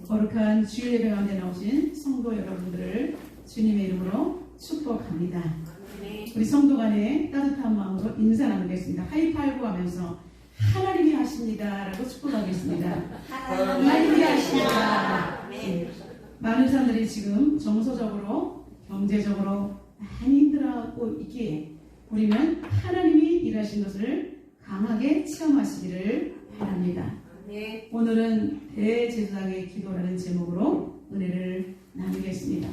거룩한 주일 예배 가운데 나오신 성도 여러분들을 주님의 이름으로 축복합니다. 우리 성도 간에 따뜻한 마음으로 인사 나누겠습니다. 하이파이브 하면서 하나님이 하십니다 라고 축복하겠습니다. 하나님이 하십니다. 네. 많은 사람들이 지금 정서적으로 경제적으로 많이 힘들어하고 있기에 우리는 하나님이 일하신 것을 강하게 체험하시기를 바랍니다. 네. 오늘은 대제사장의 기도라는 제목으로 은혜를 나누겠습니다.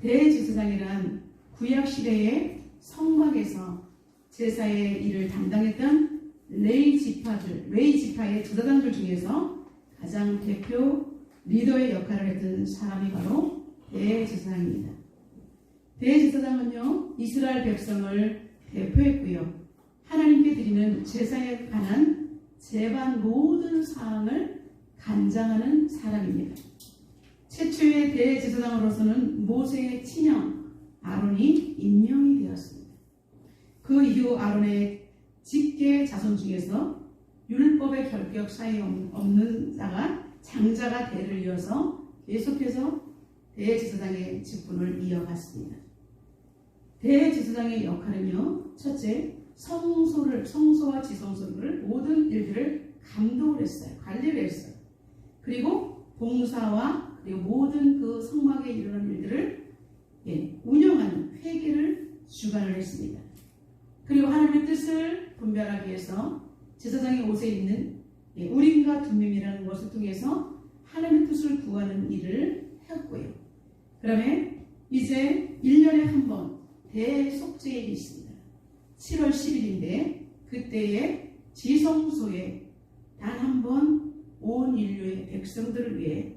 대제사장이란 구약시대의 성막에서 제사의 일을 담당했던 레위 지파의 제사장들 중에서 가장 대표 리더의 역할을 했던 사람이 바로 대제사장입니다. 대제사장은요, 이스라엘 백성을 대표했고요, 하나님께 드리는 제사에 관한 제반 모든 사항을 관장하는 사람입니다. 최초의 대제사장으로서는 모세의 친형 아론이 임명이 되었습니다. 그 이후 아론의 직계 자손 중에서 율법의 결격 사이 없는 자가 장자가 대를 이어서 계속해서 대제사장의 직분을 이어갔습니다. 대제사장의 역할은요, 첫째, 성소와 지성소를 모든 일들을 감독을 했어요. 관리를 했어요. 그리고 봉사와 그리고 모든 그 성막에 이르는 일들을 운영하는 회계를 주관을 했습니다. 그리고 하나님의 뜻을 분별하기 위해서 제사장의 옷에 있는 우림과 둠밈이라는 것을 통해서 하나님의 뜻을 구하는 일을 했고요. 그다음에 이제 1년에 한 번 대속죄일이 있습니다. 7월 10일인데 그때에 지성소에 단 한 번 온 인류의 백성들을 위해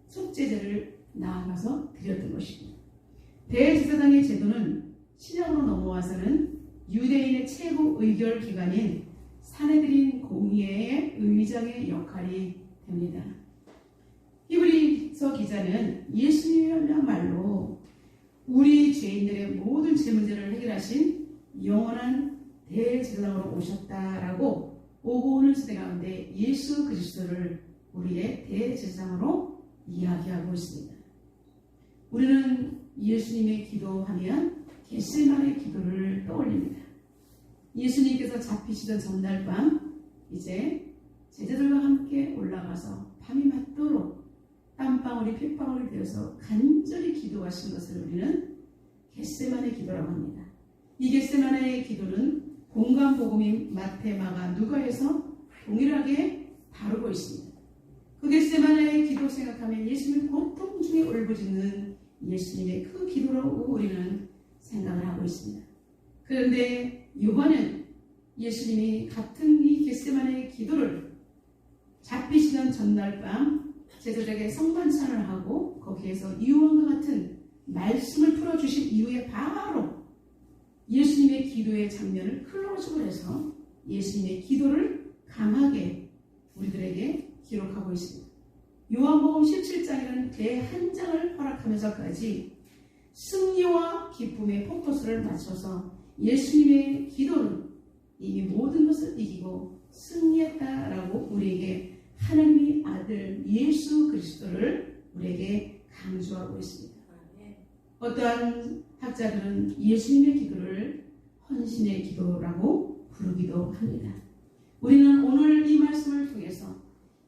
속죄제를 나아가서 드렸던 것입니다. 대제사장의 제도는 신약으로 넘어와서는 유대인의 최고 의결 기관인 산헤드린 공의회의 의장의 역할이 됩니다. 히브리서 기자는 예수님이야말로 우리 죄인들의 모든 죄 문제를 해결하신 영원한 대제사장으로 오셨다라고 오고 오는 시대 가운데 예수 그리스도를 우리의 대제사장으로 이야기하고 있습니다. 우리는 예수님의 기도하면 겟세마네 기도를 떠올립니다. 예수님께서 잡히시던 전날 밤 이제 제자들과 함께 올라가서 밤이 맞도록 땀방울이 핏방울이 되어서 간절히 기도하신 것을 우리는 겟세마네 기도라고 합니다. 이 겟세마네의 기도는 공간복음인 마태, 마가, 누가에서 동일하게 다루고 있습니다. 그 겟세마네의 기도 생각하면 예수님의 고통 중에 울부짖는 예수님의 그 기도라고 우리는 생각을 하고 있습니다. 그런데 요한은 예수님이 같은 이 겟세마네의 기도를 잡히시던 전날 밤 제자들에게 성만찬을 하고 거기에서 요한과 같은 말씀을 풀어주신 이후에 바로 예수님의 기도의 장면을 클로즈를 해서 예수님의 기도를 강하게 우리들에게 기록하고 있습니다. 요한복음 17장에는 한 장을 허락하면서까지 승리와 기쁨의 포커스를 맞춰서 예수님의 기도는 이미 모든 것을 이기고 승리했다라고 우리에게 하나님의 아들 예수 그리스도를 우리에게 강조하고 있습니다. 어떠한 학자들은 예수님의 기도를 헌신의 기도라고 부르기도 합니다. 우리는 오늘 이 말씀을 통해서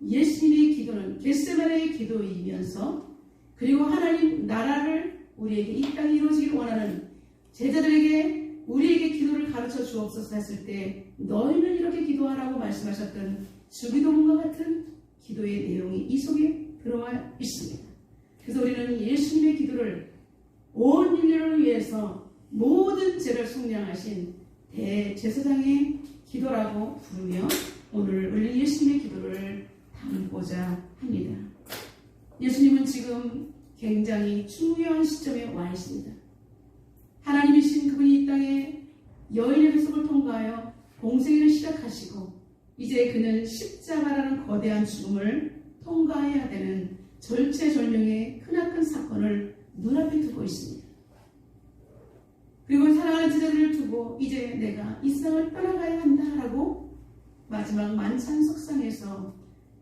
예수님의 기도는 겟세마네의 기도이면서 그리고 하나님 나라를 우리에게 이 땅에 이루어지기를 원하는 제자들에게 우리에게 기도를 가르쳐 주옵소서 했을 때 너희는 이렇게 기도하라고 말씀하셨던 주기도문과 같은 기도의 내용이 이 속에 들어와 있습니다. 그래서 우리는 예수님의 기도를 온 인류를 위해서 모든 죄를 속량하신 대제사장의 기도라고 부르며 오늘 우리 예수님의 기도를 담고자 합니다. 예수님은 지금 굉장히 중요한 시점에 와 있습니다. 하나님이신 그분이 이 땅에 여인의 뱃속을 통과하여 공생애를 시작하시고 이제 그는 십자가라는 거대한 죽음을 통과해야 되는 절체절명의 크나큰 사건을 눈앞에 두고 있습니다. 그리고 사랑하는 제자들을 두고 이제 내가 이 세상을 떠나가야 한다라고 마지막 만찬 석상에서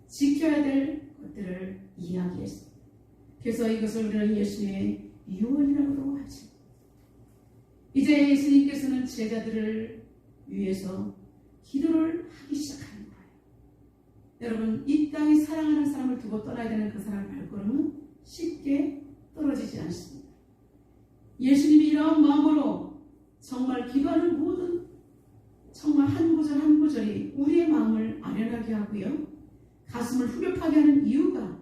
지켜야 될 것들을 이야기했습니다. 그래서 이것을 우리는 예수님의 유언이라고 하죠. 이제 예수님께서는 제자들을 위해서 기도를 하기 시작하는 거예요. 여러분, 이 땅에 사랑하는 사람을 두고 떠나야 되는 그 사람의 발걸음은 쉽게 떨어지지 않습니다. 예수님이 이러한 마음으로 정말 기도하는 모든 정말 한 구절 한 구절이 우리의 마음을 아련하게 하고요, 가슴을 후벼파게 하는 이유가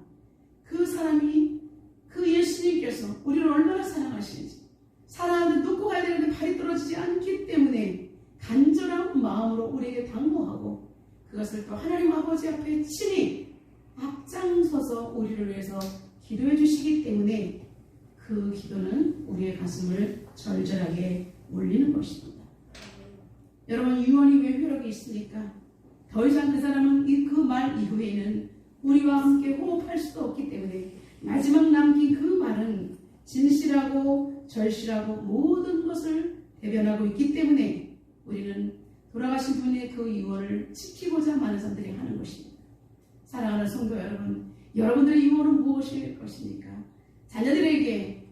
그 사람이 그 예수님께서 우리를 얼마나 사랑하시는지, 사랑하는데 놓고 가야 되는데 발이 떨어지지 않기 때문에 간절한 마음으로 우리에게 당부하고 그것을 또 하나님 아버지 앞에 친히 앞장서서 우리를 위해서 기도해 주시기 때문에 그 기도는 우리의 가슴을 절절하게 울리는 것입니다. 여러분, 유언이 왜 효력이 있습니까? 더 이상 그 사람은 그 말 이후에는 우리와 함께 호흡할 수도 없기 때문에 마지막 남긴 그 말은 진실하고 절실하고 모든 것을 대변하고 있기 때문에 우리는 돌아가신 분의 그 유언을 지키고자 많은 사람들이 하는 것입니다. 사랑하는 성도 여러분, 여러분들의 유언은 무엇일 것입니까? 자녀들에게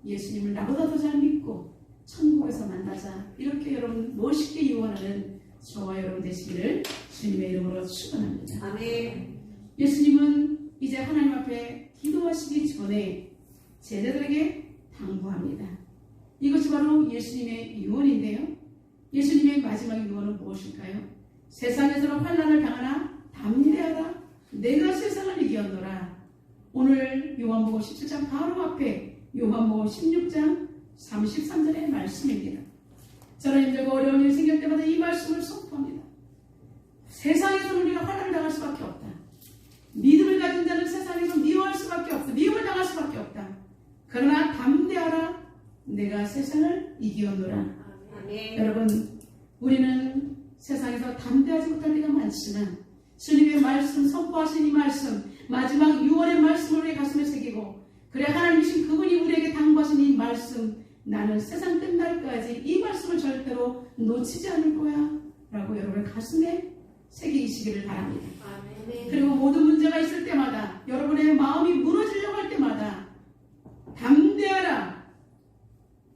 예수님을 나보다 더 잘 믿고 천국에서 만나자, 이렇게 여러분 멋있게 유언하는 저와 여러분 되시기를 주님의 이름으로 축원합니다. 아멘. 예수님은 이제 하나님 앞에 기도하시기 전에 제자들에게 당부합니다. 이것이 바로 예수님의 유언인데요, 예수님의 마지막 유언은 무엇일까요? 세상에서는 환난을 당하나 담대하라, 내가 세상을 이겼노라. 오늘 요한복음 17장 바로 앞에 요한복음 16장 33절의 말씀입니다. 저는 힘들고 어려운 일이 생길 때마다 이 말씀을 선포합니다. 세상에서는 우리가 환난을 당할 수밖에 없다. 믿음을 가진 자는 세상에서 미워할 수밖에 없다. 미움을 당할 수밖에 없다. 그러나 담대하라, 내가 세상을 이기었노라. 아멘. 여러분, 우리는 세상에서 담대하지 못할 때가 많지만 주님의 말씀, 선포하신 이 말씀, 마지막 유언의 말씀을 우리의 가슴에 새기고, 그래 하나님이신 그분이 우리에게 당부하신 이 말씀, 나는 세상 끝날까지 이 말씀을 절대로 놓치지 않을 거야 라고 여러분의 가슴에 새기시기를 바랍니다. 아멘. 그리고 모든 문제가 있을 때마다, 여러분의 마음이 무너지려고 할 때마다 담대하라,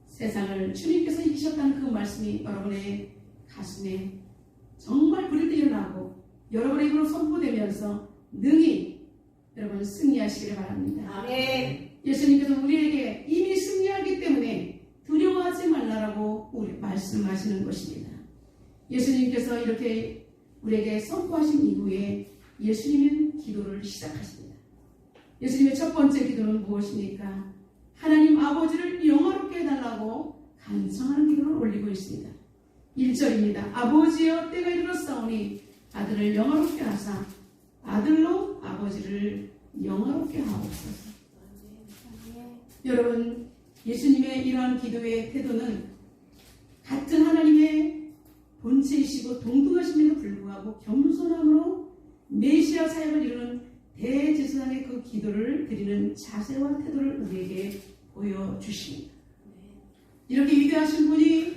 세상을 주님께서 이기셨다는 그 말씀이 여러분의 가슴에 정말 불일 때 일어나고 여러분의 입으로 선포되면서 능히 여러분 승리하시기를 바랍니다. 아멘. 예수님께서 우리에게 이미 승리하기 때문에 두려워하지 말라라고 우리 말씀하시는 것입니다. 예수님께서 이렇게 우리에게 선포하신 이후에 예수님은 기도를 시작하십니다. 예수님의 첫 번째 기도는 무엇입니까? 하나님 아버지를 영화롭게 해달라고 간청하는 기도를 올리고 있습니다. 1절입니다. 아버지여, 때가 이르렀사오니 아들을 영화롭게 하사 아들로 아버지를 영화롭게 하옵소서. 여러분, 예수님의 이러한 기도의 태도는 같은 하나님의 본체이시고 동등하심에도 불구하고 겸손함으로 메시아 사역을 이루는 대제사장의 그 기도를 드리는 자세와 태도를 우리에게 보여주십니다. 이렇게 위대하신 분이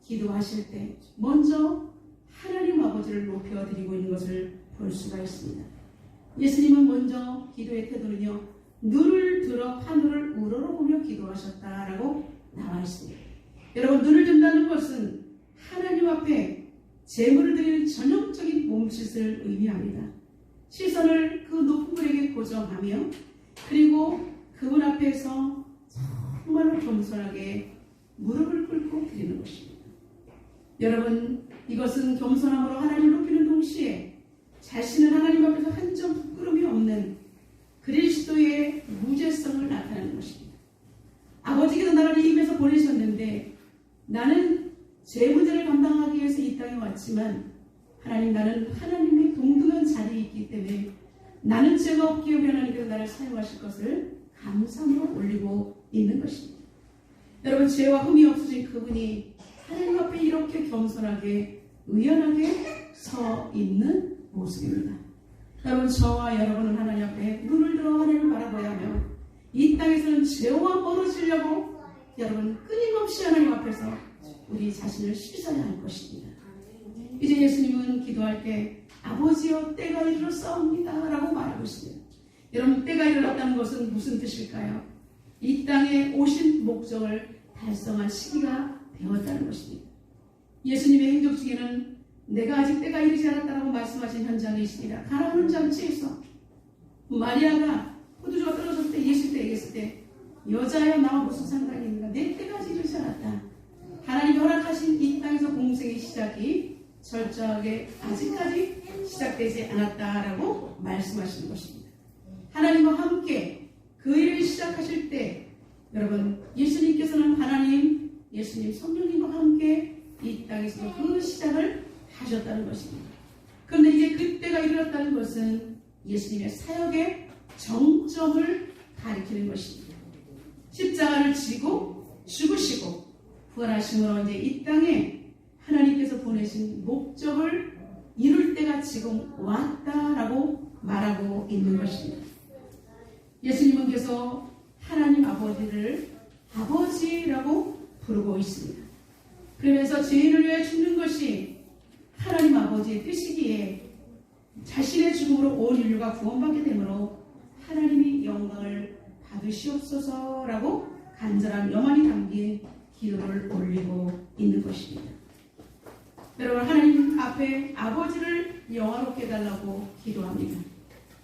기도하실 때 먼저 하나님 아버지를 높여드리고 있는 것을 볼 수가 있습니다. 예수님은 먼저 기도의 태도는요, 눈을 들어 하늘을 우러러보며 기도하셨다라고 나와 있습니다. 여러분, 눈을 든다는 것은 하나님 앞에 제물을 드리는 전형적인 몸짓을 의미합니다. 시선을 그 높은 분에게 고정하며, 그리고 그분 앞에서 정말로 겸손하게 무릎을 꿇고 드리는 것입니다. 여러분, 이것은 겸손함으로 하나님을 높이는 동시에 자신은 하나님 앞에서 한 점 부끄러움이 없는 그리스도의 무죄성을 나타내는 것입니다. 아버지께서 나를 이 입에서 보내셨는데 나는 제 문제를 감당하기 위해서 이 땅에 왔지만, 하나님, 나는 하나님의 동등한 자리에 있기 때문에 나는 죄가 없기에 우리 하나님께서 나를 사용하실 것을 감사함으로 올리고 있는 것입니다. 여러분, 죄와 흠이 없으신 그분이 하나님 앞에 이렇게 겸손하게 의연하게 서 있는 모습입니다. 여러분, 저와 여러분은 하나님 앞에 눈을 들어 하나님을 바라봐야 하며 이 땅에서는 죄와 멀어지려고 여러분 끊임없이 하나님 앞에서 우리 자신을 씻어야 할 것입니다. 이제 예수님은 기도할 때 아버지여, 때가 이르렀사옵니다 라고 말하고 있습니다. 여러분, 때가 이르렀다는 것은 무슨 뜻일까요? 이 땅에 오신 목적을 달성한 시기가 되었다는 것입니다. 예수님의 행적 중에는 내가 아직 때가 이르지 않았다라고 말씀하신 현장이 있습니다. 가나안 잔치에서 마리아가 포도주가 떨어졌을 때 예수님께 얘기했을 때 여자여 나와 무슨 상관이 있는가? 내 때가 아직 이르지 않았다. 하나님이 허락하신 이 땅에서 공생의 시작이 철저하게 아직까지 시작되지 않았다라고 말씀하시는 것입니다. 하나님과 함께 그 일을 시작하실 때 여러분, 예수님께서는 하나님, 예수님 성령님과 함께 이 땅에서 그 시작을 하셨다는 것입니다. 그런데 이제 그때가 이르렀다는 것은 예수님의 사역의 정점을 가리키는 것입니다. 십자가를 지고 죽으시고 부활하심으로 이제 이 땅에 하나님께서 보내신 목적을 이룰 때가 지금 왔다라고 말하고 있는 것입니다. 예수님은 계속 하나님 아버지를 아버지라고 부르고 있습니다. 그러면서 죄인을 위해 죽는 것이 하나님 아버지의 뜻이기에 자신의 죽음으로 온 인류가 구원받게 되므로 하나님이 영광을 받으시옵소서라고 간절한 염원이 담긴 기도를 올리고 있는 것입니다. 여러분, 하나님 앞에 아버지를 영화롭게 해달라고 기도합니다.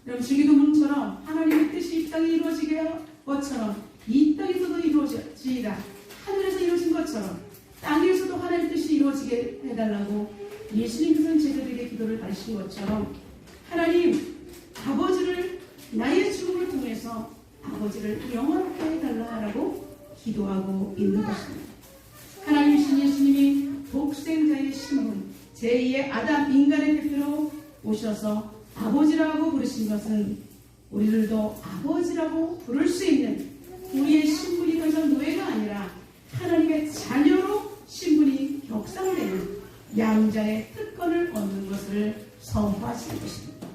여러분, 주기도문처럼 하나님의 뜻이 이 땅에 이루어지게 할 것처럼 이 땅에서도 이루어지리라. 하늘에서 이루어진 것처럼 땅에서도 하나님의 뜻이 이루어지게 해달라고 예수님께서는 제자들에게 기도를 가르친 것처럼 하나님 아버지를 나의 죽음을 통해서 아버지를 영원하게 해달라고 기도하고 있는 것입니다. 하나님이신 예수님이 독생자의 신분 제2의 아담 인간의 대표로 오셔서 아버지라고 부르신 것은 우리들도 아버지라고 부를 수 있는 우리의 신분이 더 이상 노예가 아니라 하나님의 자녀로 신분이 격상되는 양자의 특권을 얻는 것을 선포하시는 것입니다.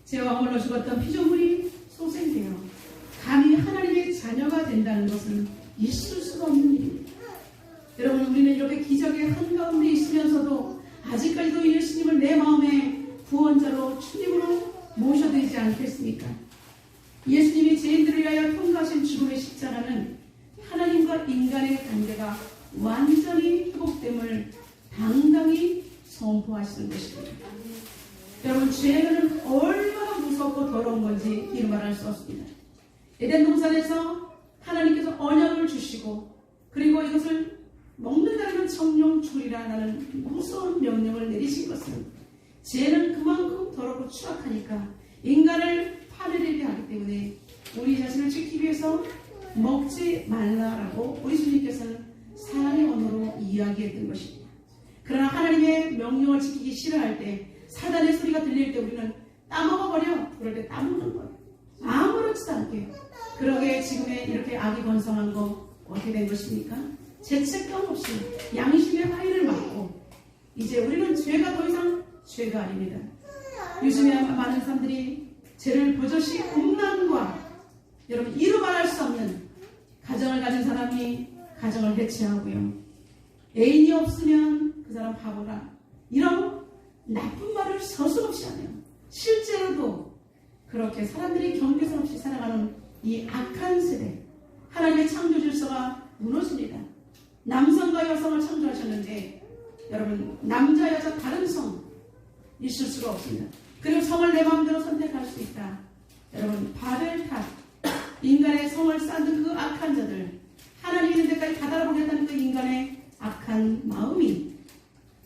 죄와 허물로 죽었던 피조물이 소생되어 감히 하나님의 자녀가 된다는 것은 있을 수가 없는 일입니다. 여러분, 우리는 이렇게 기적의 한가운데 있으면서도 아직까지도 예수님을 내 마음의 구원자로 주님으로 모셔드리지 않겠습니까? 예수님이 죄인들을 위하여 통과하신 죽음의 십자가는 하나님과 인간의 관계가 완전히 회복됨을 당당히 선포하시는 것입니다. 여러분, 죄는 얼마나 무섭고 더러운 건지 이루 말할 수 없습니다. 에덴 동산에서 하나님께서 언약을 주시고 그리고 이것을 먹는다는 청령 죽으리라는 무서운 명령을 내리신 것은 죄는 그만큼 더럽고 추악하니까 인간을 파멸하게 하기 때문에 우리 자신을 지키기 위해서 먹지 말라라고 우리 주님께서는 사람의 언어로 이야기했던 것입니다. 그러나 하나님의 명령을 지키기 싫어할 때 사단의 소리가 들릴 때 우리는 따먹어버려. 그럴 때 따먹는 거예요. 아무렇지도 않게. 그러게 지금의 이렇게 악이 번성한 거 어떻게 된 것입니까? 죄책감 없이 양심의 화인을 맞고 이제 우리는 죄가 더 이상 죄가 아닙니다. 요즘에 많은 사람들이 죄를 버젓이 음란과 여러분 이루 말할 수 없는 가정을 가진 사람이 가정을 해체하고요. 애인이 없으면 그 사람 바보라. 이런 나쁜 말을 서슴없이 하네요. 실제로도 그렇게 사람들이 경계선 없이 살아가는 이 악한 세대, 하나님의 창조 질서가 무너집니다. 남성과 여성을 창조하셨는데 여러분 남자 여자 다른 성 있을 수가 없습니다. 그리고 성을 내 마음대로 선택할 수 있다. 여러분 바벨탑 인간의 성을 쌓는 그 악한 자들, 하나님 있는 데까지 다다라보겠다는 그 인간의 악한 마음이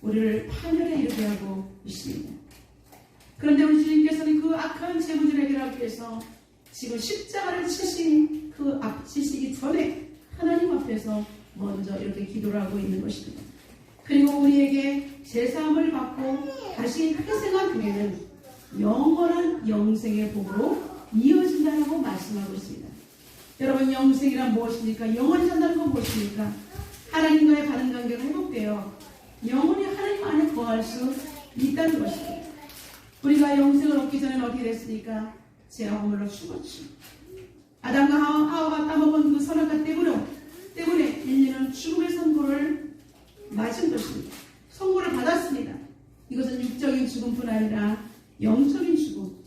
우리를 파멸에 이르게 하고 있습니다. 그런데 우리 주님께서는 그 악한 재물을 해결하기 위해서 지금 십자가를 치시기 전에 하나님 앞에서 먼저 이렇게 기도를 하고 있는 것입니다. 그리고 우리에게 제사함을 받고 다시 회생한 후에는 영원한 영생의 복으로 이어진다고 말씀하고 있습니다. 여러분 영생이란 무엇입니까? 영원히 산다는 건 무엇입니까? 하나님과의 바른 관계가 회복되어 영원히 하나님 안에 거할 수 있다는 것입니다. 우리가 영생을 얻기 전에는 어떻게 됐습니까? 죄와 허물로 죽었죠. 아담과 하와가 따먹은 그 선악과 때문에 인류는 죽음의 선고를 맞은 것입니다. 선고를 받았습니다. 이것은 육적인 죽음뿐 아니라 영적인 죽음,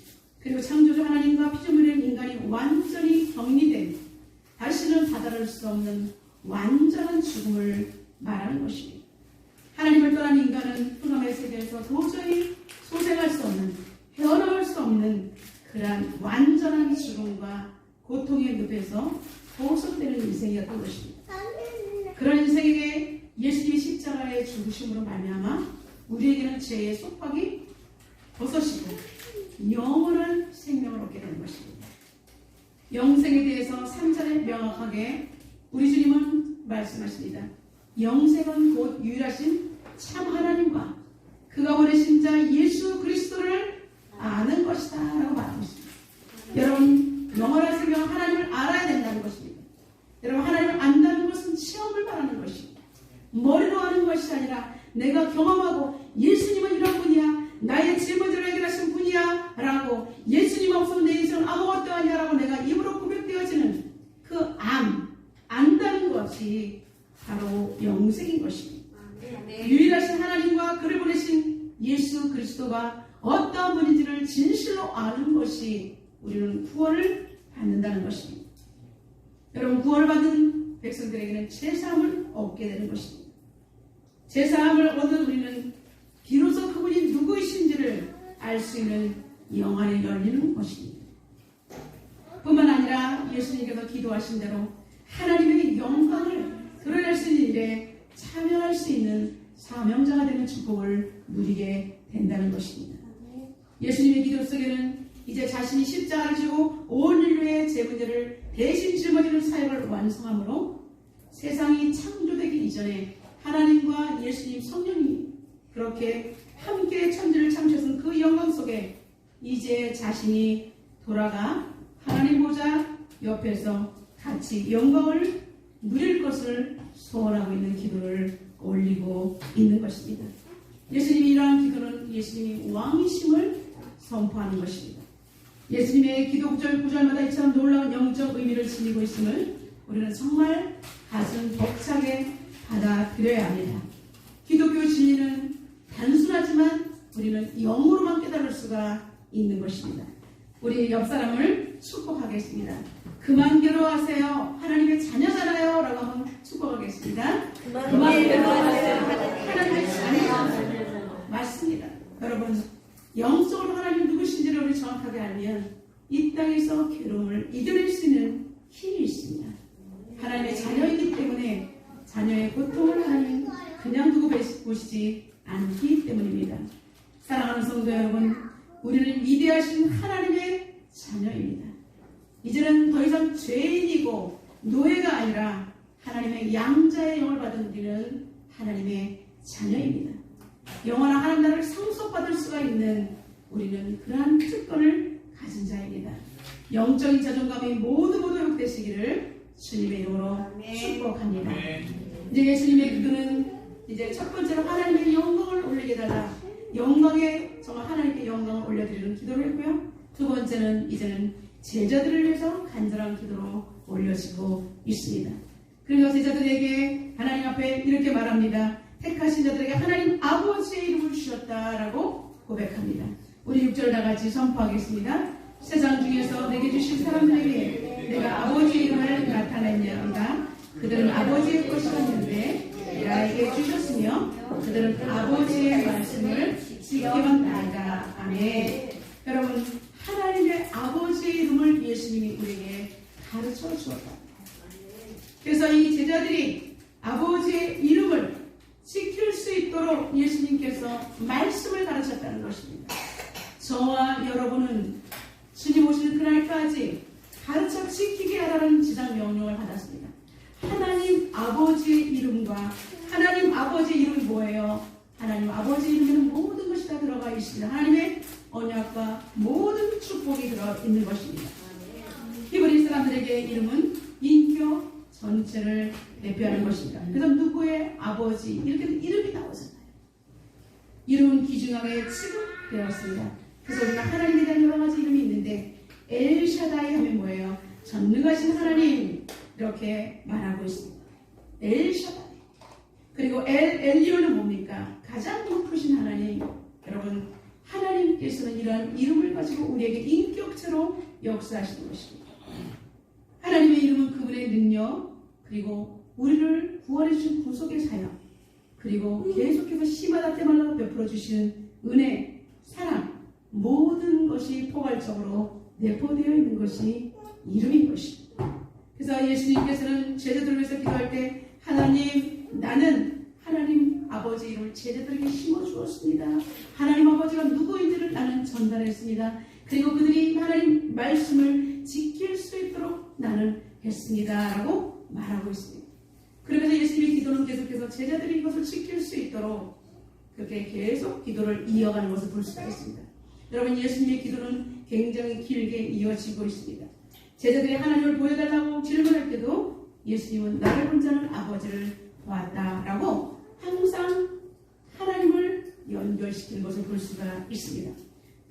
그리고 창조주 하나님과 피조물의 인간이 완전히 격리된 다시는 다다를 수 없는 완전한 죽음을 말하는 것입니다. 하나님을 떠난 인간은 흑암의 세계에서 도저히 소생할 수 없는, 헤어나올 수 없는 그러한 완전한 죽음과 고통의 늪에서 보석되는 인생이었던 것입니다. 그런 인생에게 예수님이 십자가의 죽으심으로 말미암아 우리에게는 죄의 속박이 벗어지고 영원한 생명을 얻게 되는 것입니다. 영생에 대해서 3절에 명확하게 우리 주님은 말씀하십니다. 영생은 곧 유일하신 참 하나님과 그가 보내신 자 예수 그리스도를 아는 것이다 라고 말하고 있습니다. 여러분, 영원한 생명은 하나님을 알아야 된다는 것입니다. 여러분, 하나님을 안다는 것은 체험을 말하는 것입니다. 머리로 아는 것이 아니라 내가 경험하고 예수님은 이런 분이야, 나의 죄 문제를 해결하신 분이야 라고, 예수님 없으면 내 인생은 아무것도 아니야 라고 내가 입으로 고백되어지는 그 안다는 것이 바로 영생인 것입니다. 유일하신 하나님과 그를 보내신 예수 그리스도가 어떠한 분인지를 진실로 아는 것이 우리는 구원을 받는다는 것입니다. 여러분, 구원을 받은 백성들에게는 죄사함을 얻게 되는 것입니다. 죄사함을 얻은 우리는 비로소 그분이 누구이신지를 알 수 있는 영안이 열리는 것입니다. 뿐만 아니라 예수님께서 기도하신 대로 하나님의 영광을 드러낼 수 있는 일에 참여할 수 있는 사명자가 되는 축복을 누리게 된다는 것입니다. 예수님의 기도 속에는 이제 자신이 십자가를 지고 온 인류의 죄 문제를 대신 짊어지는 사역을 완성함으로 세상이 창조되기 이전에 하나님과 예수님 성령이 그렇게 함께 천지를 창조하신 그 영광 속에 이제 자신이 돌아가 하나님 보좌 옆에서 같이 영광을 누릴 것을 소원하고 있는 기도를 올리고 있는 것입니다. 예수님이 이러한 기도는 예수님이 왕이심을 선포하는 것입니다. 예수님의 기도 구절마다 이처럼 놀라운 영적 의미를 지니고 있음을 우리는 정말 가슴 벅차게 받아들여야 합니다. 기독교 진리는 단순하지만 우리는 영으로만 깨달을 수가 있는 것입니다. 우리 옆 사람을 축복하겠습니다. 그만 괴로워하세요. 하나님의 자녀잖아요. 라고 한번 축복하겠습니다. 그만 괴로워하세요. 하나님의 자녀잖아요. 맞습니다. 여러분, 영적으로 하나님 누구신지를 우리 정확하게 알면 이 땅에서 괴로움을 이겨낼 수 있는 힘이 있습니다. 하나님의 자녀이기 때문에 자녀의 고통을 하나님 그냥 두고 보시지 않기 때문입니다. 사랑하는 성도 여러분, 우리는 위대하신 하나님의 자녀입니다. 이제는 더 이상 죄인이고 노예가 아니라 하나님의 양자의 영을 받은 우리는 하나님의 자녀입니다. 영원한 하나님 나라를 상속받을 수가 있는 우리는 그러한 특권을 가진 자입니다. 영적인 자존감이 모두 회복되시기를 주님의 이름으로 축복합니다. 이제 예수님의 기도는 이제 첫 번째로 하나님의 영광을 올리게 달라, 영광에 정말 하나님께 영광을 올려드리는 기도를 했고요. 두 번째는 이제는 제자들을 위해서 간절한 기도로 올려지고 있습니다. 그리고 제자들에게 하나님 앞에 이렇게 말합니다. 택하신 자들에게 하나님 아버지의 이름을 주셨다라고 고백합니다. 우리 6절 다 같이 선포하겠습니다. 세상 중에서 내게 주신 사람들에게 내가 아버지의 이름을 나타냈느니라. 그들은 아버지의 것이었는데 나에게 주셨으며 그들은 아버지의 말씀을 지켜만 나이다. 아멘. 여러분, 하나님의 아버지의 이름을 예수님이 우리에게 가르쳐 주었다. 그래서 이 제자들이 아버지의 이름을 지킬 수 있도록 예수님께서 말씀을 가르쳤다는 것입니다. 저와 여러분은 주님 오시는 그날까지 가르쳐 지키게 하라는 지상 명령을 받았습니다. 하나님 아버지의 이름과 하나님 아버지의 이름이 뭐예요? 하나님 아버지의 이름에는 모든 것이 다 들어가 있습니다. 하나님의 언약과 모든 축복이 들어있는 것입니다. 히브리 사람들에게 이름은 인격 전체를 대표하는 것입니다. 그래서 누구의 아버지 이렇게 이름이 나오잖아요. 이름은 귀중하게 취급되었습니다. 그래서 우리가 하나님에 대한 여러 가지 이름이 있는데 엘샤다이 하면 뭐예요? 전능하신 하나님 이렇게 말하고 있습니다. 엘샤다이. 그리고 엘리오는 뭡니까? 가장 높으신 하나님. 여러분, 하나님께서는 이러한 이름을 가지고 우리에게 인격체로 역사하시는 것입니다. 하나님의 이름은 그분의 능력, 그리고 우리를 구원해 주신 구속의 사역, 그리고 계속해서 시마다 때마다 베풀어 주시는 은혜, 사랑, 모든 것이 포괄적으로 내포되어 있는 것이 이름인 것입니다. 그래서 예수님께서는 제자들을 위해서 기도할 때 하나님, 나는 하나님 아버지 이름을 제자들에게 심어주었습니다. 하나님 아버지가 누구인지를 나는 전달했습니다. 그리고 그들이 하나님 말씀을 지킬 수 있도록 나는 했습니다. 라고 말하고 있습니다. 그러면서 예수님의 기도는 계속해서 제자들이 이것을 지킬 수 있도록 그렇게 계속 기도를 이어가는 것을 볼 수가 있습니다. 여러분, 예수님의 기도는 굉장히 길게 이어지고 있습니다. 제자들이 하나님을 보여달라고 질문할 때도 예수님은 나를 본 자는 아버지를 보았다라고 항상 하나님을 연결시키는 것을 볼 수가 있습니다.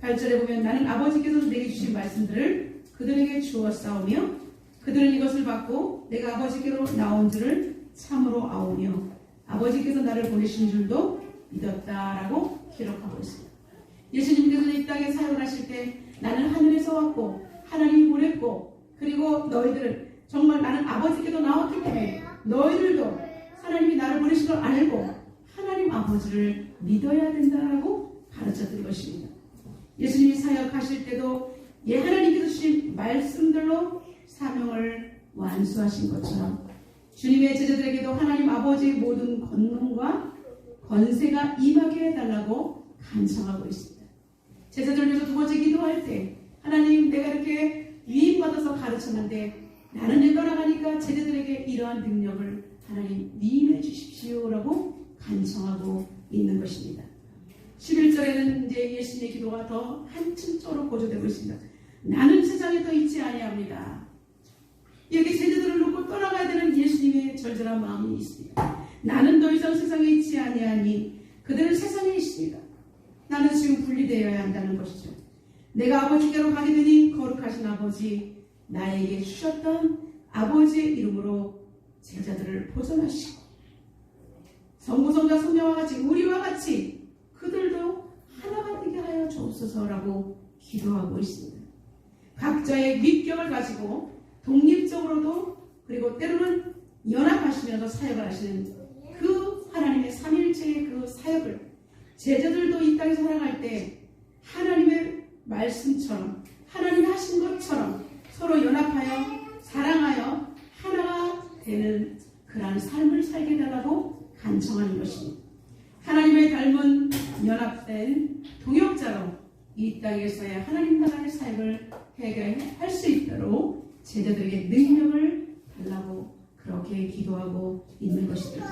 8절에 보면 나는 아버지께서 내게 주신 말씀들을 그들에게 주었사오며 그들은 이것을 받고 내가 아버지께로 나온 줄을 참으로 아오며 아버지께서 나를 보내신 줄도 믿었다라고 기록하고 있습니다. 예수님께서는 이 땅에 사역을 하실 때 나는 하늘에서 왔고 하나님이 보냈고 그리고 너희들은 정말 나는 아버지께도 나왔기 때문에 너희들도 하나님이 나를 보내신 걸 알고 하나님 아버지를 믿어야 된다라고 가르쳤던 것입니다. 예수님이 사역하실 때도 하나님께서 주신 말씀들로 사명을 완수하신 것처럼 주님의 제자들에게도 하나님 아버지의 모든 권능과 권세가 임하게 해달라고 간청하고 있습니다. 제자들을 위해서 두 번째 기도할 때 하나님, 내가 이렇게 위임받아서 가르쳤는데 나는 내 떠나가니까 제자들에게 이러한 능력을 하나님 위임해 주십시오라고 간청하고 있는 것입니다. 11절에는 이제 예수님의 기도가 더 한층적으로 고조되고 있습니다. 나는 세상에 더 있지 아니합니다. 여기 제자들을 놓고 떠나가야 되는 예수님의 절절한 마음이 있습니다. 나는 더 이상 세상에 있지 아니하니 그들은 세상에 있습니다. 나는 지금 분리되어야 한다는 것이죠. 내가 아버지께로 가게 되니 거룩하신 아버지, 나에게 주셨던 아버지의 이름으로 제자들을 보존하시고 성부성자 성령과 같이 우리와 같이 그들도 하나가 되게 하여 주옵소서라고 기도하고 있습니다. 각자의 위격을 가지고 독립적으로도 그리고 때로는 연합하시면서 사역을 하시는 그 하나님의 삼일체의 그 사역을 제자들도 이 땅에서 살아갈 때 하나님의 말씀처럼 하나님이 하신 것처럼 서로 연합하여 사랑하여 하나가 되는 그러한 삶을 살게 해달라고 간청하는 것입니다. 하나님의 닮은 연합된 동역자로 이 땅에서의 하나님 나라의 사역을 해결할 수 있도록 제자들에게 능력을 달라고 그렇게 기도하고 있는 것입니다.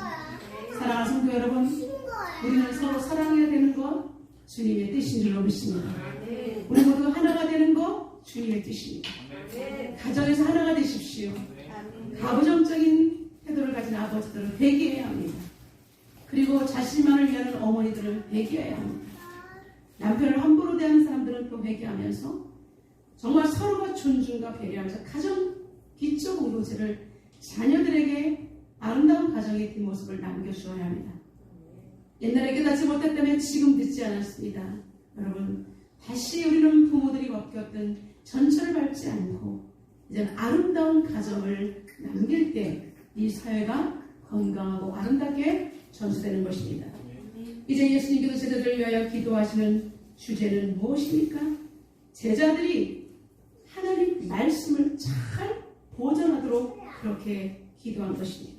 사랑하는 성도 여러분, 우리는 서로 사랑해야 되는 것 주님의 뜻인 줄로 믿습니다. 우리 모두 하나가 되는 것 주님의 뜻입니다. 가정에서 하나가 되십시오. 가부장적인 태도를 가진 아버지들은 회개해야 합니다. 그리고 자신만을 위하는 어머니들은 회개해야 합니다. 남편을 함부로 대하는 사람들은 또 회개하면서 정말 서로가 존중과 배려하면서 가정 기초 공동체를 자녀들에게 아름다운 가정의 뒷모습을 남겨주어야 합니다. 옛날에 깨닫지 못했다면 지금 듣지 않았습니다. 여러분, 다시 우리는 부모들이 겪었던 전철을 밟지 않고 이제 아름다운 가정을 남길 때 이 사회가 건강하고 아름답게 전수되는 것입니다. 이제 예수님께서 제자들을 위하여 기도하시는 주제는 무엇입니까? 제자들이 하나님 말씀을 잘 보존하도록 그렇게 기도한 것입니다.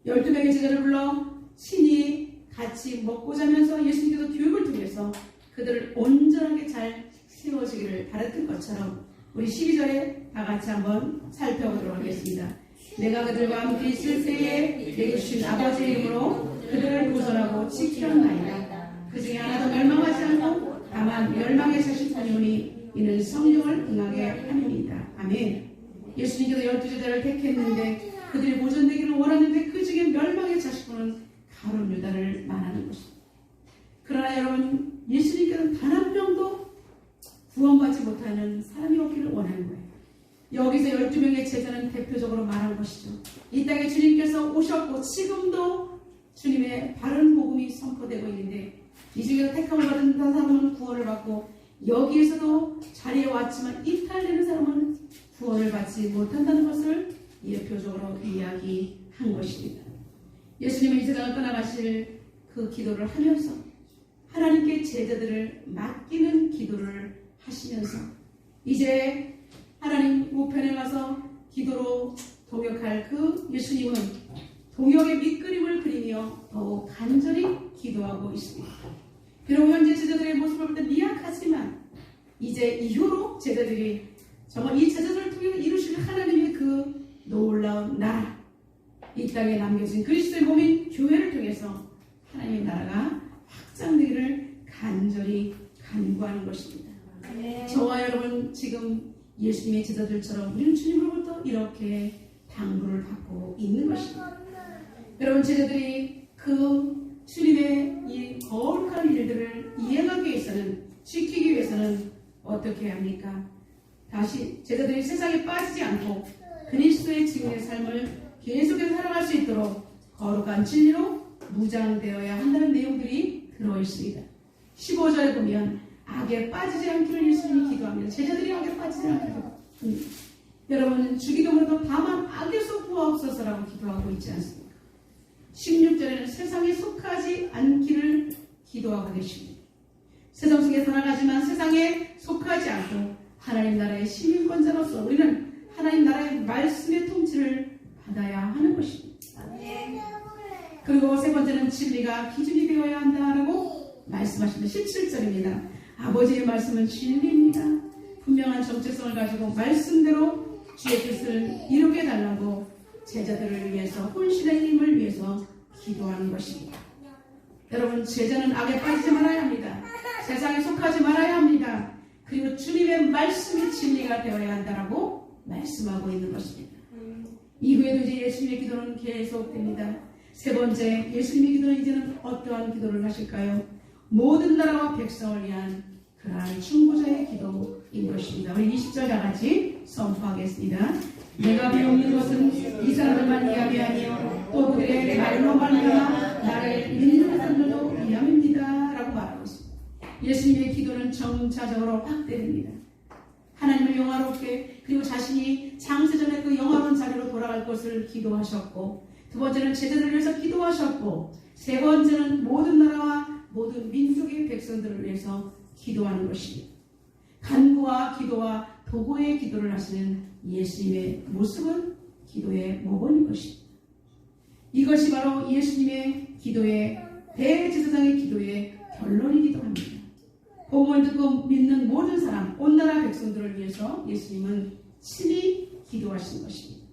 12명의 제자를 불러 친히 같이 먹고 자면서 예수님께서 교육을 통해서 그들을 온전하게 잘 세워지기를 바랐던 것처럼 우리 12절에 다 같이 한번 살펴보도록 하겠습니다. 내가 그들과 함께 있을 때에 내게 주신 아버지의 이름으로 그들을 보존하고 지켰나이다. 그 중에 하나도 멸망하지 않고 다만 멸망의 자식 뿐이오니 이는 성령을 응하게 함입니다. 아멘. 예수님께서 12제자를 택했는데 그들이 보존되기를 원하는데 그 중에 멸망의 자식분은 가룟 유다를 말하는 것입니다. 그러나 여러분, 예수님께서는 단 한 명도 구원받지 못하는 사람이 없기를 원하는 거예요. 여기서 12명의 제자는 대표적으로 말한 것이죠. 이 땅에 주님께서 오셨고 지금도 주님의 바른 복음이 선포되고 있는데 이 중에서 택함을 받은 사람은 구원을 받고 여기에서도 자리에 왔지만 이탈되는 사람은 구원을 받지 못한다는 것을 예표적으로 이야기한 것입니다. 예수님은 이 세상을 떠나가실 그 기도를 하면서 하나님께 제자들을 맡기는 기도를 하시면서 이제 하나님 우편에 가서 기도로 동역할 그 예수님은 동역의 밑그림을 그리며 더욱 간절히 기도하고 있습니다. 비록 현재 제자들의 모습을 볼 때 미약하지만 이제 이후로 제자들이 정말 이 제자들을 통해 이루실 하나님의 그 놀라운 나라, 이 땅에 남겨진 그리스도의 몸인 교회를 통해서 하나님의 나라가 확장되기를 간절히 간구하는 것입니다. 저와 여러분 지금 예수님의 제자들처럼 우리는 주님으로부터 이렇게 당부를 받고 있는 것입니다. 여러분 제자들이 그 주님의 이 거룩한 일들을 이해하기 위해서는, 지키기 위해서는 어떻게 합니까? 다시 제자들이 세상에 빠지지 않고 그리스도의 증인의 삶을 계속해서 살아갈 수 있도록 거룩한 진리로 무장되어야 한다는 내용들이 들어있습니다. 15절에 보면 악에 빠지지 않기를 예수님이 기도하며 제자들이 악에 빠지지 않기를 여러분 주기도문도 다만 악에서 구하옵소서라고 기도하고 있지 않습니까? 16절에는 세상에 속하지 않기를 기도하고 계십니다. 세상 속에 살아가지만 세상에 속하지 않고 하나님 나라의 시민권자로서 우리는 하나님 나라의 말씀의 통치를 받아야 하는 것입니다. 그리고 세 번째는 진리가 기준이 되어야 한다라고 말씀하십니다. 17절입니다. 아버지의 말씀은 진리입니다. 분명한 정체성을 가지고 말씀대로 주의 뜻을 이루게 달라고 제자들을 위해서, 혼신의 힘을 위해서 기도하는 것입니다. 여러분 제자는 악에 빠지지 말아야 합니다. 세상에 속하지 말아야 합니다. 그리고 주님의 말씀이 진리가 되어야 한다라고 말씀하고 있는 것입니다. 이후에도 이제 예수님의 기도는 계속됩니다. 세 번째, 예수님의 기도는 이제는 어떠한 기도를 하실까요? 모든 나라와 백성을 위한 그러한 중보자의 기도인 것입니다. 우리 20절 다 같이 선포하겠습니다. 내가 배우는 것은 이 사람들만 위함이 아니요 또 그들의 말로 말미암아 나를 믿는 사람들도 위함입니다 라고 말하고 있습니다. 예수님의 기도는 점차적으로 확대됩니다. 하나님을 영화롭게, 그리고 자신이 창세전에 그 영화로운 자리로 돌아갈 것을 기도하셨고, 두 번째는 제자들을 위해서 기도하셨고, 세 번째는 모든 나라와 모든 민족의 백성들을 위해서 기도하는 것입니다. 간구와 기도와 도구의 기도를 하시는 예수님의 모습은 기도의 모본인 것입니다. 이것이 바로 예수님의 기도의, 대제사장의 기도의 결론이기도 합니다. 복음을 듣고 믿는 모든 사람, 온 나라 백성들을 위해서 예수님은 친히 기도하신 것입니다.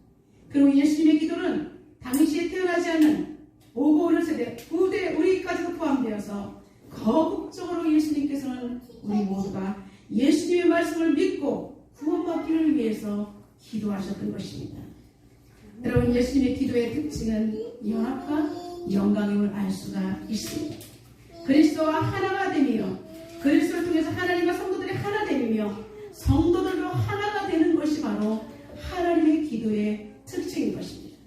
그리고 예수님의 기도는 당시에 태어나지 않는 오고 오는 세대, 후대 우리까지도 포함되어서 거국적으로 예수님께서는 우리 모두가 예수님의 말씀을 믿고 구원받기를 위해서 기도하셨던 것입니다. 여러분 예수님의 기도의 특징은 연합과 영광임을 알 수가 있습니다. 그리스도와 하나가 되며 그리스도를 통해서 하나님과 성도들이 하나 되며 성도들도 하나가 되는 것이 바로 하나님의 기도의 특징인 것입니다.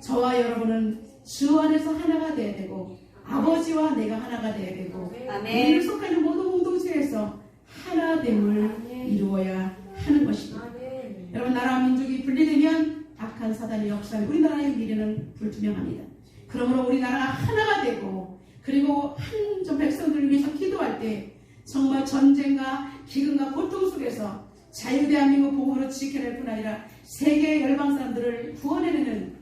저와 여러분은 주 안에서 하나가 되어야 되고 아버지와 내가 하나가 되어야 되고 우리를 속하는 모든 공동체에서 하나됨을 이루어야 하는 것입니다. 여러분 나라와 민족이 분리되면 악한 사단의 역사에 우리나라의 미래는 불투명합니다. 그러므로 우리나라가 하나가 되고 그리고 한 좀 백성들을 위해서 기도할 때 정말 전쟁과 기근과 고통 속에서 자유대한민국 복음으로 지켜낼 뿐 아니라 세계 열방 사람들을 구원해내는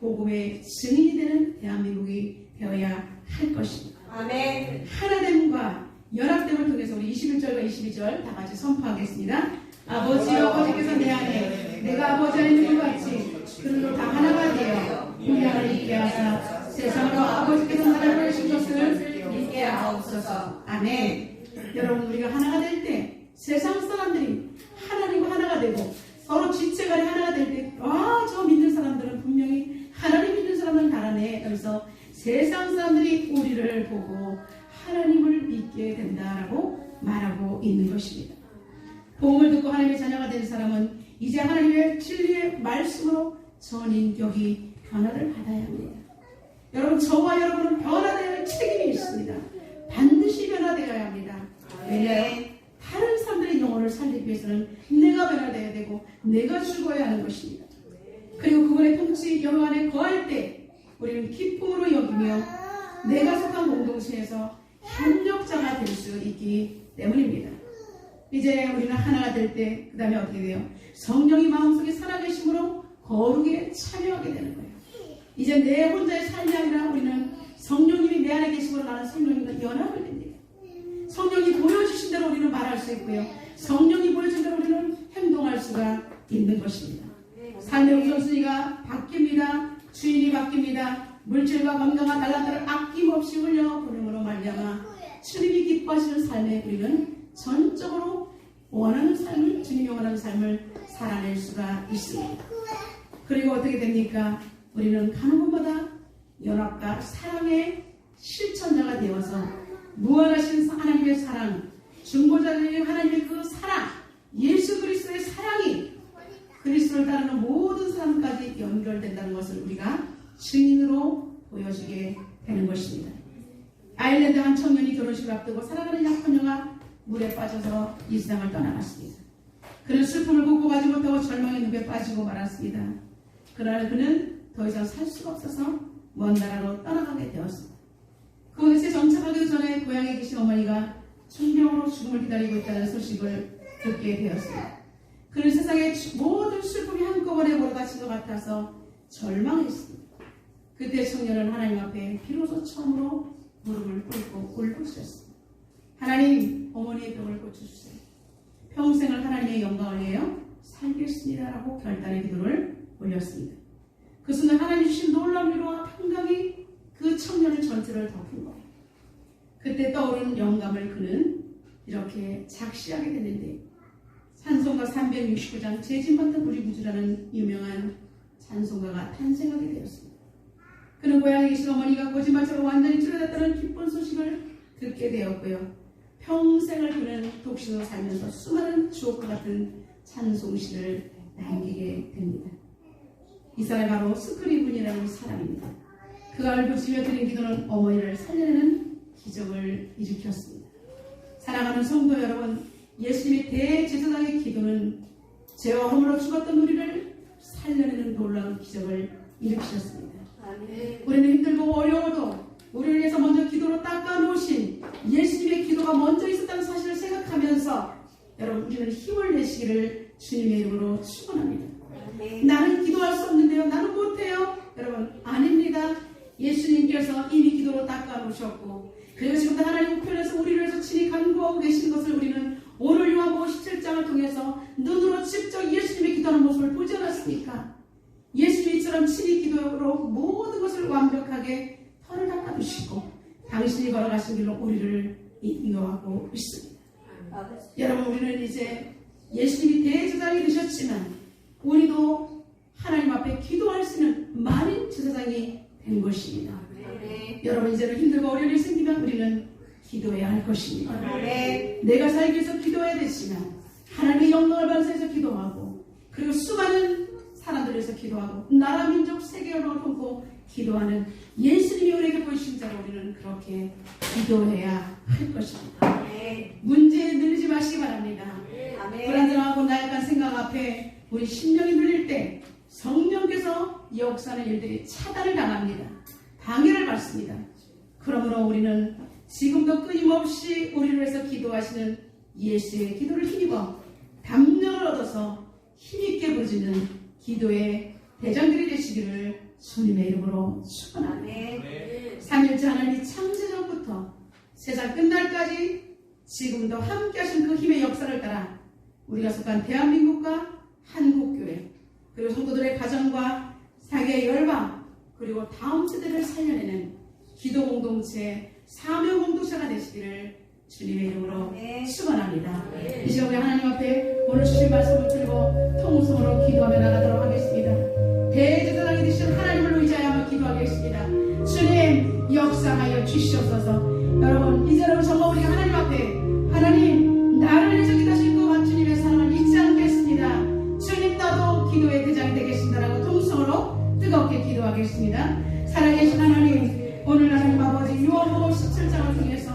복음의 증인이 되는 대한민국이 되어야 할 것입니다. 아멘. 하나됨과 연합됨을 통해서 우리 21절과 22절 다 같이 선포하겠습니다. 아버지여 아버지께서 내 안에 내가 아버지 안에 있는 것 같이 그들로 다 하나가 되어 우리 안에 있게 하사 세상으로 아버지께서 나를 보내신 것을 믿게 하옵소서. 아멘. 여러분 우리가 하나가 될 때 세상 사람들이 하나님과 하나가 되고 서로 지체간에 하나가 될 때 저 믿는 사람들은 분명히 하나님 믿는 사람은 다르네. 그래서 세상 사람들이 우리를 보고 하나님을 믿게 된다라고 말하고 있는 것입니다. 복음을 듣고 하나님의 자녀가 된 사람은 이제 하나님의 진리의 말씀으로 전인격이 변화를 받아야 합니다. 여러분 저와 여러분은 변화되어야 할 책임이 있습니다. 반드시 변화되어야 합니다. 왜냐하면 다른 사람들의 영혼을 살리기 위해서는 내가 변화되어야 되고 내가 죽어야 하는 것입니다. 그리고 그분의 통치 영광 안에 거할 때 우리는 기쁨으로 여기며 내가 속한 공동체에서 협력자가 될 수 있기 때문입니다. 이제 우리는 하나가 될 때 그 다음에 어떻게 돼요? 성령이 마음속에 살아계심으로 거룩에 참여하게 되는 거예요. 이제 내 혼자의 삶이 아니라 우리는 성령님이 내 안에 계심으로 나는 성령님과 연합을 됩니다. 성령이 보여주신 대로 우리는 말할 수 있고요. 성령이 보여준 대로 우리는 행동할 수가 있는 것입니다. 삶의 우선순위가 바뀝니다. 주인이 바뀝니다. 물질과 건강과 달란트를 아낌없이 흘려보냄으로 말미암아 주님이 기뻐하시는 삶에 우리는 전적으로 원하는 삶을, 주님이 원하는 삶을 살아낼 수가 있습니다. 그리고 어떻게 됩니까? 우리는 가는 곳마다 연합과 사랑의 실천자가 되어서 무한하신 하나님의 사랑, 중보자들의 하나님의 그 사랑, 예수 그리스도의 사랑이 그리스도를 따르는 모든 사람까지 연결된다는 것을 우리가 증인으로 보여주게 되는 것입니다. 아일랜드 한 청년이 결혼식을 앞두고 사랑하는 약혼녀가 물에 빠져서 이 세상을 떠나갔습니다. 그는 슬픔을 극복하지 못하고 절망의 늪에 빠지고 말았습니다. 그러나 그는 더 이상 살 수가 없어서 먼 나라로 떠나가게 되었습니다. 그곳에 정착하기 전에 고향에 계신 어머니가 중병으로 죽음을 기다리고 있다는 소식을 듣게 되었습니다. 그는 세상의 모든 슬픔이 한꺼번에 몰아닥친 것 같아서 절망했습니다. 그때 청년은 하나님 앞에 비로소 처음으로 무릎을 꿇고 울부짖었습니다. 하나님, 어머니의 병을 고쳐주세요. 평생을 하나님의 영광을 위하여 살겠습니다라고 결단의 기도를 올렸습니다. 그 순간 하나님 주신 놀라운 위로와 평강이 그 청년의 전체를 덮은 거예요. 그때 떠오른 영감을 그는 이렇게 작시하게 됐는데, 찬송가 369장 재짐받던 우리 구주라는 유명한 찬송가가 탄생하게 되었습니다. 그는 고향에 계신 어머니가 거짓말처럼 완전히 치료됐다는 기쁜 소식을 듣게 되었고요. 평생을 그는 독신으로 살면서 수많은 주옥과 같은 찬송시를 남기게 됩니다. 이 사람이 바로 스크리븐이라는 사람입니다. 그가 울부짖으며 드린 기도는 어머니를 살려내는 기적을 일으켰습니다. 사랑하는 성도 여러분, 예수님의 대제사장의 기도는 죄와 허물로 죽었던 우리를 살려내는 놀라운 기적을 일으키셨습니다. 우리는 힘들고 어려워도 우리를 위해서 먼저 기도로 닦아놓으신 예수님의 기도가 먼저 있었다는 사실을 생각하면서 여러분, 우리는 힘을 내시기를 주님의 이름으로 축원합니다. 나는 기도할 수 없는데요, 나는 못해요. 여러분, 아닙니다. 예수님께서 이미 기도로 닦아놓으셨고, 그리고 지금도 하나님 우편에서 우리를 위해서 친히 간구하고 계시는 것을 우리는 오늘 요한복음 17장을 통해서 눈으로 직접 예수님의 기도하는 모습을 보지 않았습니까? 예수님처럼 친히 기도로 모든 것을 완벽하게 털을 닦아주시고 당신이 걸어가신 길로 우리를 인도하고 있습니다. 여러분, 우리는 이제 예수님이 대제사장이 되셨지만 우리도 하나님 앞에 기도할 수 있는 만인 제사장이 된 것입니다. 여러분, 이제는 힘들고 어려운 일이 생기면 우리는 기도해야 할 것입니다. 내가 살기 위해서 기도해야 되지만 하나님의 영광을 반사해서 기도하고, 그리고 수많은 사람들을 위해서 기도하고, 나라 민족 세계를 놓고 기도하는 예수님이 우리에게 보이신 자로 우리는 그렇게 기도해야 할 것입니다. 문제에 늘리지 마시기 바랍니다. 불안정하고 나약한 생각 앞에 우리 심령이 눌릴 때 성령께서 역사하는 일들이 차단을 당합니다. 방해를 받습니다. 그러므로 우리는 지금도 끊임없이 우리를 위해서 기도하시는 예수의 기도를 힘입어 담력을 얻어서 힘있게 부르짖는 기도의 대장들이 되시기를 주님의 이름으로 축원합니다. 삼일째 하나님이 창세전부터 세상 끝날까지 지금도 함께 하신 그 힘의 역사를 따라 우리가 속한 대한민국과 한국교회, 그리고 성도들의 가정과 사계의 열방, 그리고 다음 세대를 살려내는 기도 공동체, 사명 공동체가 되시기를 주님의 이름으로 축원합니다. 이 시간에 하나님 앞에 오늘 주신 말씀을 들고 통성으로 기도하며 나가도록 하겠습니다. 대제사장이 되신 하나님을 의지하여 기도하겠습니다. 주님, 역사하여 주시옵소서. 여러분, 이제는 정말 우리가 하나님 앞에, 하나님, 나를 위해서 기도하신 그 주님의 사랑을 잊지 않겠습니다. 주님, 나도 기도의 대장이 되겠습니다라고 통성으로 뜨겁게 기도하겠습니다. 살아계신 하나님, 오늘 하나님 아버지 요한복음 17장을 통해서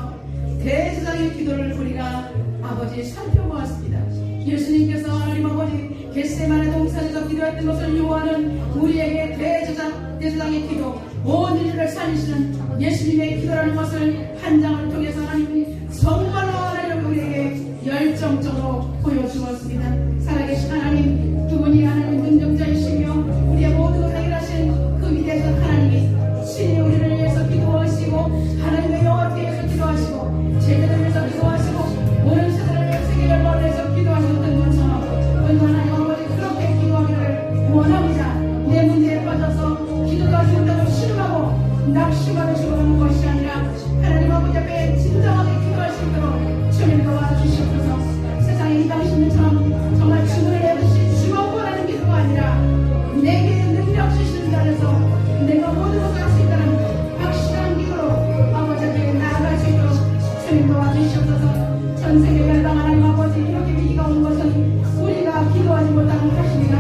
아버지 살펴보았습니다. 예수님께서 하나님 아버지 겟세마네 동산에서 기도했던 것을 요하는 우리에게 대제사장의 기도, 온 인류를 살리시는 예수님의 기도라는 것을 한 장을 통해서 하나님이 정말로 하나님 우리에게 열정적으로 보여주었습니다. 살아계신 하나님, 두 분이 하나님 능력자이시며 우리의 모든 것을 해결하신 그 위대한 하나님이 친히 우리를 위해서 기도하시고 하나님의 영화를 위해서 기도하시고 제자들을 위해서 기도하시고 오늘 세상을 위해서 세계 열방을 위해서 기도하셨던 것처럼 오늘 하나님 아버지 그렇게 기도하기를 원합니다. 내 문제에 빠져서 기도도 하지 못하고 실망하고 낙심하는 죽어가는 것이 아니라 하나님 아버지 앞에 진정하게 기도할 수 있도록 주님 도와주시옵소서. 세상에 이 당신들처럼 정말 주문을 내듯이 주먹보라는 기도가 아니라 내게 능력 주시는 자에서 내가 모든 것을 할 수 있다는 확실한 기도로 아버지 앞에 나아갈 수 있도록 주님 도와주시옵소서. 전 세계 열방 하나님 아버지 이렇게 위기가 온 것은 우리가 기도하지 못하는 것입니다.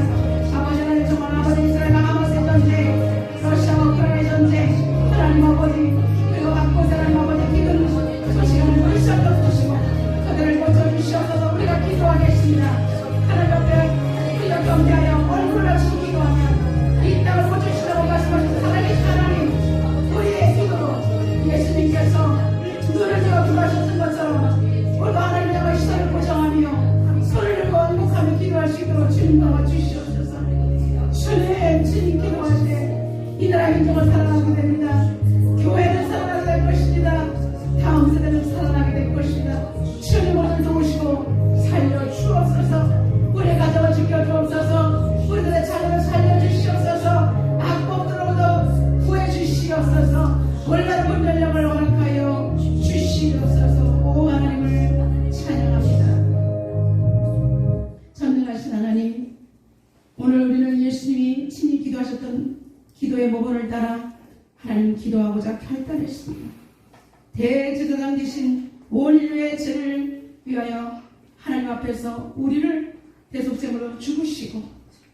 아버지 하나님 정말 아버지 이스라엘과 하마스의 전쟁, 러시아와 우크라이나의 전쟁, 하나님 아버지 그리고 각곳에 하나님 아버지 기도는 소식을 물시하게 주시고 그들을 고쳐주시옵소서. 우리가 기도하겠습니다. 하나님 앞에 우리가 경배하여 얼굴을 낮추고 기도하며 이 땅을 고쳐주시라고 말씀하신 살아계신 하나님, 우리의 기도로 예수님께서 눈을 들어 기도하셨던 것처럼 우리가 하나님의 향한 시선을 고정하며 손을 들고 언목하며 기도할 수 있도록 주님 도와주시옵소서. 주님 기도할 때 이 나라 민족을 살아나게 됩니다. 교회는 살아나게 될 것입니다. 다음 세대는 살아나게 될 것입니다. 주님 오늘 도우시고 살려 주옵소서. 우리 가정을 지켜주옵소서. 우리들의 자녀를 살려주시옵소서. 악법들로부터 구해주시옵소서. 올바른 분별력을 허락하여 주시옵소서. 오 하나님을 찬양합니다. 전능하신 하나님, 오늘 우리는 예수님이 친히 기도하셨던 기도의 모본을 따라 하나님 기도하고자 결단했습니다. 대제사장 되신 온 인류의 죄를 위하여 하나님 앞에서 우리를 대속제물로 죽으시고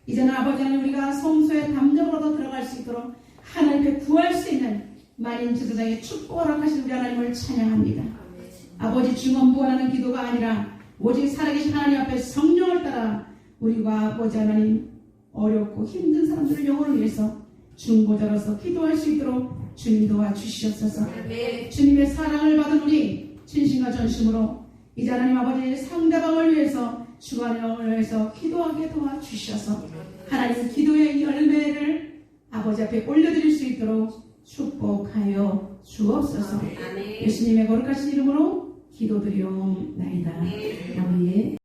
이제는 아버지 하나님 우리가 성소의 담력으로도 들어갈 수 있도록 하나님께 구할 수 있는 만인 제사장의 축복을 허락하신 우리 하나님을 찬양합니다. 아버지 중언부원하는 기도가 아니라 오직 살아계신 하나님 앞에 성령을 따라 우리가 아버지 하나님 어렵고 힘든 사람들을 영혼을 위해서 중보자로서 기도할 수 있도록 주님 도와주시옵소서. 주님의 사랑을 받은 우리 진심과 전심으로 이제 하나님 아버지 상대방을 위해서 주관을 위해서 기도하게 도와주셔서 하나님 기도의 열매를 아버지 앞에 올려드릴 수 있도록 축복하여 주옵소서. 예수님의 거룩하신 이름으로 기도드리옵나이다. 아멘.